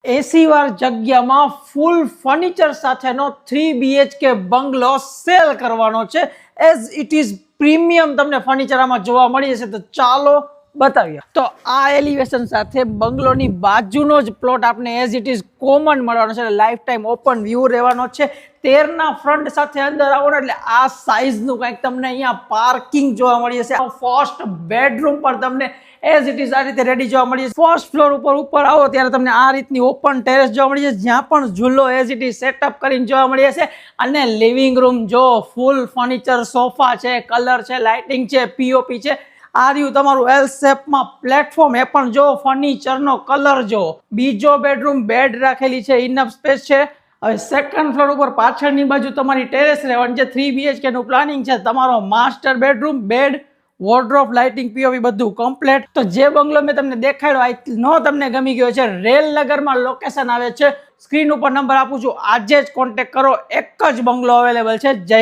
80 વાર જગ્યામાં ફૂલ ફર્નિચર સાથેનો 3 BHK બંગલો સેલ કરવાનો છે. એઝ ઇટ ઇઝ પ્રીમિયમ તમને ફર્નિચર આમાં જોવા મળી જશે. તો ચાલો બતાવીએ. તો આ એલિવેશન સાથે બંગલોની બાજુનો જ પ્લોટ આપણે એઝ ઇટ ઇઝ કોમન મળવાનો છે. લાઈફ ટાઈમ ઓપન વ્યૂ રહેવાનો છે. 13ના ફ્રન્ટ સાથે અંદર આવો એટલે આ સાઇઝનું કંઈક તમને અહીંયા પાર્કિંગ જોવા મળી જશે. ફર્સ્ટ બેડરૂમ પર તમને એઝ ઇટ ઇઝ આ રીતે રેડી જોવા મળી જશે. ફર્સ્ટ ફ્લોર ઉપર આવો ત્યારે તમને આ રીતની ઓપન ટેરેસ જોવા મળી જશે, જ્યાં પણ ઝૂલો એઝ ઇટ ઇઝ સેટઅપ કરીને જોવા મળી જશે. અને લિવિંગ રૂમ જો ફૂલ ફર્નિચર, સોફા છે, કલર છે, લાઇટિંગ છે, પીઓપી છે. આ રહ્યું તમારું એલ શેપમાં પ્લેટફોર્મ, એ પણ જો ફર્નિચરનો કલર જો. બીજો બેડરૂમ બેડ રાખેલી છે, ઇનફ સ્પેસ છે. હવે સેકન્ડ ફ્લોર ઉપર પાછળની બાજુ તમારી ટેરેસ રહેવાની છે. 3 BHK નું પ્લાનિંગ છે. તમારો master bedroom, bed, wardrobe, lighting, POP બધું કમ્પ્લીટ. તો જે બંગલો મેં તમને દેખાડ્યો આઈ નો તમને ગમી ગયો છે, રેલનગરમાં લોકેશન આવે છે. સ્ક્રીન ઉપર નંબર આપું છું, આજે જ કોન્ટેક્ટ કરો. એક જ બંગલો અવેલેબલ છે. જય